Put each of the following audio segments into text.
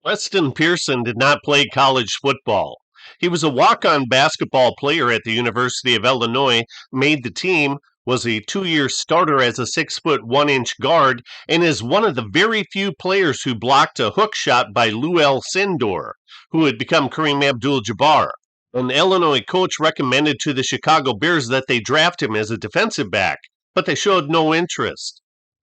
Preston Pearson did not play college football. He was a walk-on basketball player at the University of Illinois, made the team, was a 2-year starter as a 6'1" guard, and is one of the very few players who blocked a hook shot by Lou Alcindor, who had become Kareem Abdul-Jabbar. An Illinois coach recommended to the Chicago Bears that they draft him as a defensive back, but they showed no interest.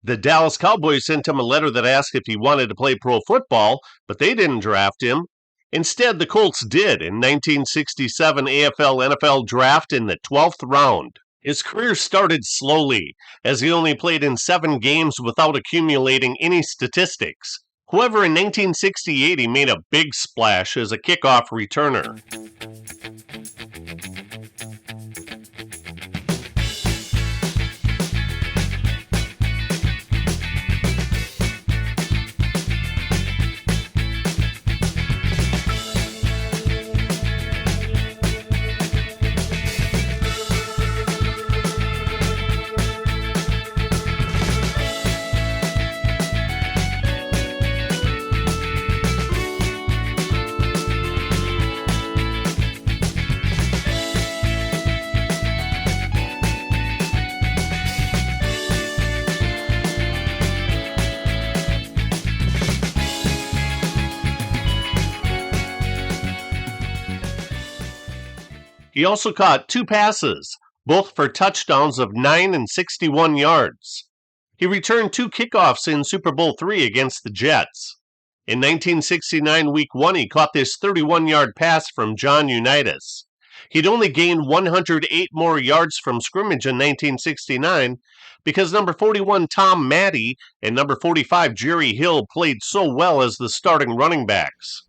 The Dallas Cowboys sent him a letter that asked if he wanted to play pro football, but they didn't draft him. Instead, the Colts did in 1967 AFL-NFL draft in the 12th round. His career started slowly, as he only played in 7 games without accumulating any statistics. However, in 1968 he made a big splash as a kickoff returner. He also caught 2 passes, both for touchdowns of 9 and 61 yards. He returned 2 kickoffs in Super Bowl III against the Jets. In 1969 Week 1, he caught this 31-yard pass from John Unitas. He'd only gained 108 more yards from scrimmage in 1969 because number 41 Tom Matte and number 45 Jerry Hill played so well as the starting running backs.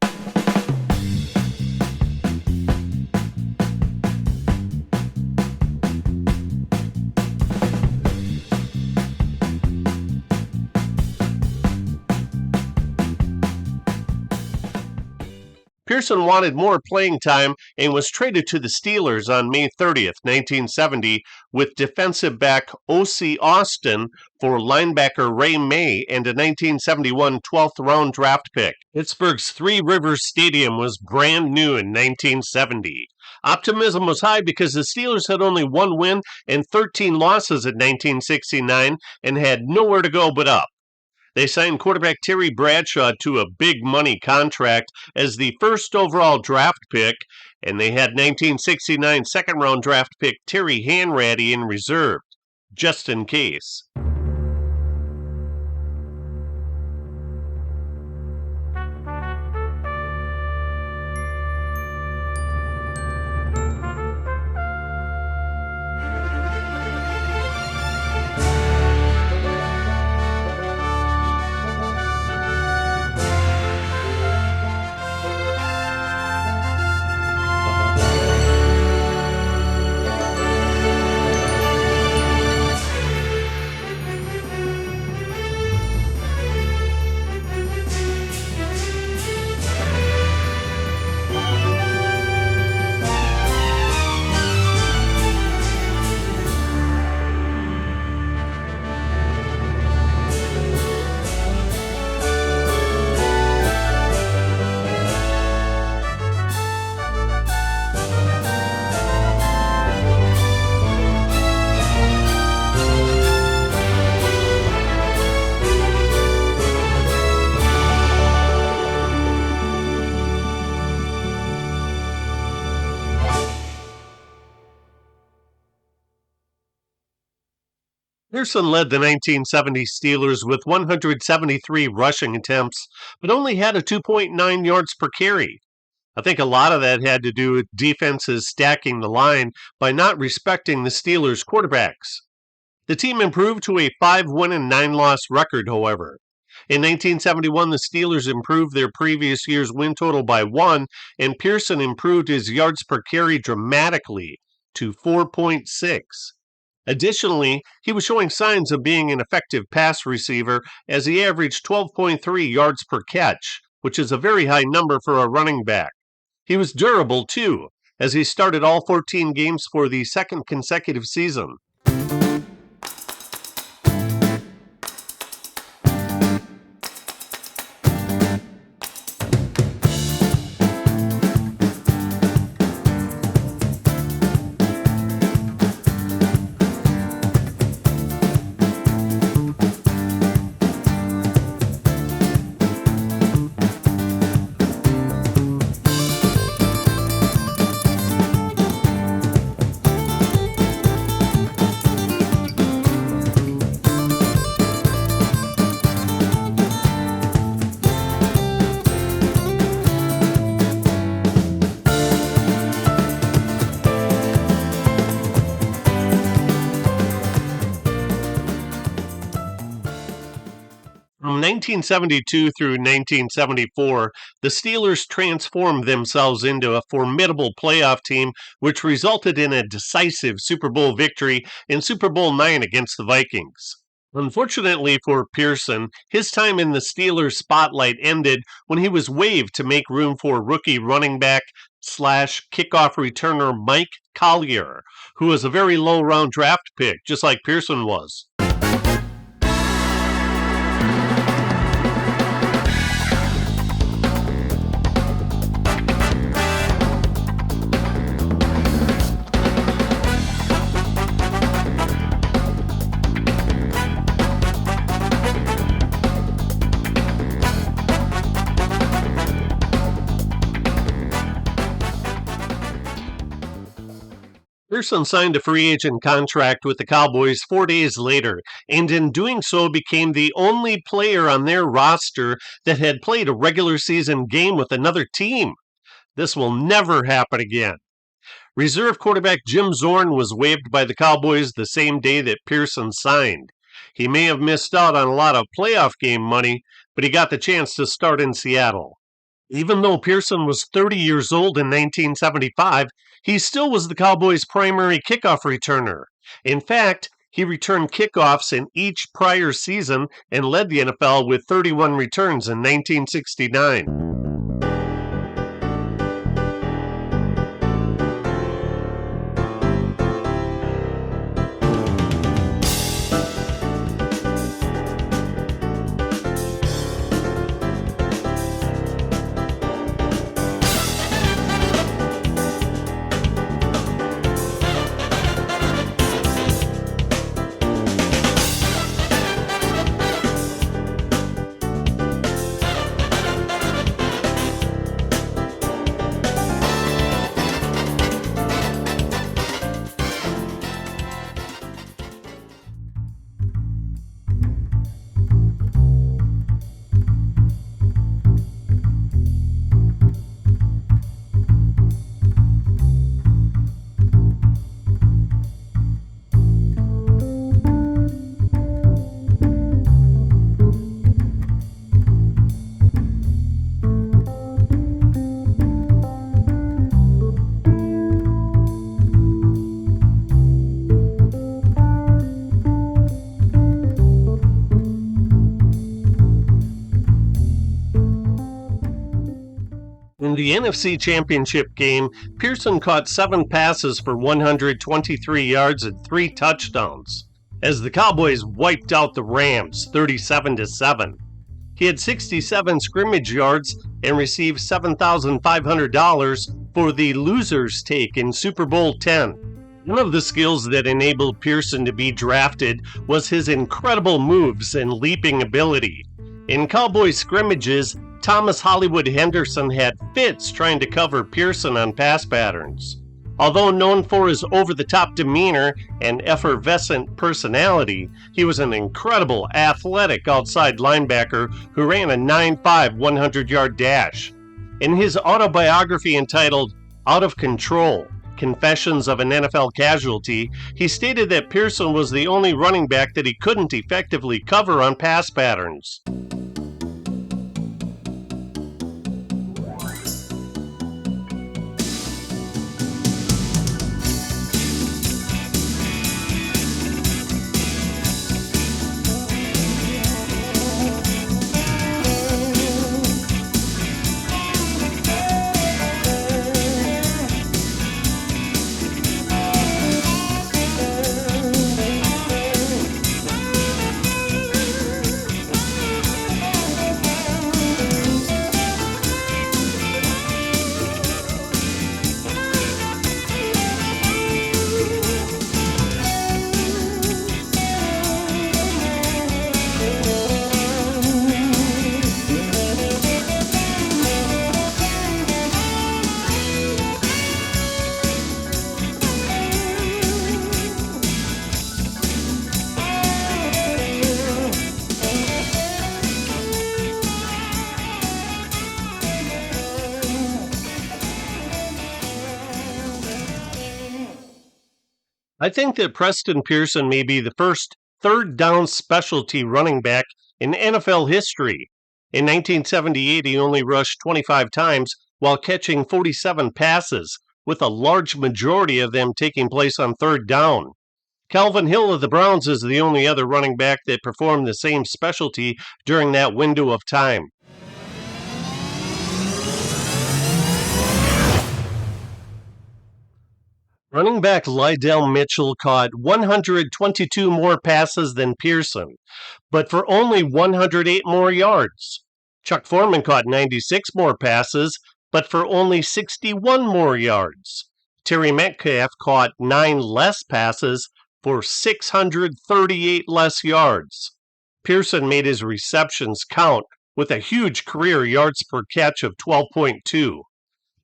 Pearson wanted more playing time and was traded to the Steelers on May 30th, 1970, with defensive back O.C. Austin for linebacker Ray May and a 1971 12th round draft pick. Pittsburgh's Three Rivers Stadium was brand new in 1970. Optimism was high because the Steelers had only 1 win and 13 losses in 1969 and had nowhere to go but up. They signed quarterback Terry Bradshaw to a big money contract as the first overall draft pick, and they had 1969 second-round draft pick Terry Hanratty in reserve, just in case. Pearson led the 1970 Steelers with 173 rushing attempts, but only had a 2.9 yards per carry. I think a lot of that had to do with defenses stacking the line by not respecting the Steelers' quarterbacks. The team improved to a 5-win and 9-loss record, however. In 1971, the Steelers improved their previous year's win total by 1, and Pearson improved his yards per carry dramatically to 4.6. Additionally, he was showing signs of being an effective pass receiver as he averaged 12.3 yards per catch, which is a very high number for a running back. He was durable, too, as he started all 14 games for the second consecutive season. From 1972 through 1974, the Steelers transformed themselves into a formidable playoff team, which resulted in a decisive Super Bowl victory in Super Bowl IX against the Vikings. Unfortunately for Pearson, his time in the Steelers spotlight ended when he was waived to make room for rookie running back slash kickoff returner Mike Collier, who was a very low round draft pick, just like Pearson was. Pearson signed a free agent contract with the Cowboys 4 days later, and in doing so became the only player on their roster that had played a regular season game with another team. This will never happen again. Reserve quarterback Jim Zorn was waived by the Cowboys the same day that Pearson signed. He may have missed out on a lot of playoff game money, but he got the chance to start in Seattle. Even though Pearson was 30 years old in 1975, he still was the Cowboys' primary kickoff returner. In fact, he returned kickoffs in each prior season and led the NFL with 31 returns in 1969. In the NFC Championship game, Pearson caught 7 passes for 123 yards and 3 touchdowns, as the Cowboys wiped out the Rams 37-7. He had 67 scrimmage yards and received $7,500 for the loser's take in Super Bowl X. One of the skills that enabled Pearson to be drafted was his incredible moves and leaping ability. In Cowboy scrimmages, Thomas Hollywood Henderson had fits trying to cover Pearson on pass patterns. Although known for his over-the-top demeanor and effervescent personality, he was an incredible athletic outside linebacker who ran a 9.5 100-yard dash. In his autobiography entitled Out of Control, Confessions of an NFL Casualty, he stated that Pearson was the only running back that he couldn't effectively cover on pass patterns. I think that Preston Pearson may be the first third down specialty running back in NFL history. In 1978, he only rushed 25 times while catching 47 passes, with a large majority of them taking place on third down. Calvin Hill of the Browns is the only other running back that performed the same specialty during that window of time. Running back Lydell Mitchell caught 122 more passes than Pearson, but for only 108 more yards. Chuck Foreman caught 96 more passes, but for only 61 more yards. Terry Metcalf caught 9 less passes for 638 less yards. Pearson made his receptions count with a huge career yards per catch of 12.2.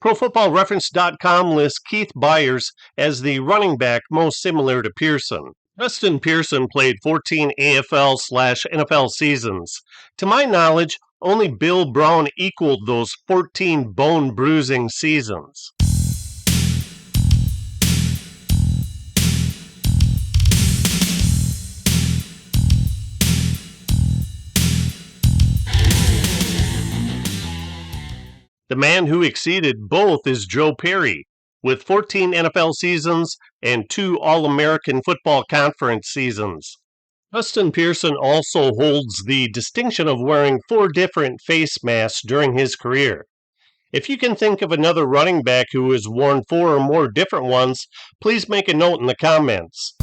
ProFootballReference.com lists Keith Byers as the running back most similar to Pearson. Preston Pearson played 14 AFL/NFL seasons. To my knowledge, only Bill Brown equaled those 14 bone-bruising seasons. The man who exceeded both is Joe Perry, with 14 NFL seasons and 2 All-American Football Conference seasons. Preston Pearson also holds the distinction of wearing 4 different face masks during his career. If you can think of another running back who has worn 4 or more different ones, please make a note in the comments.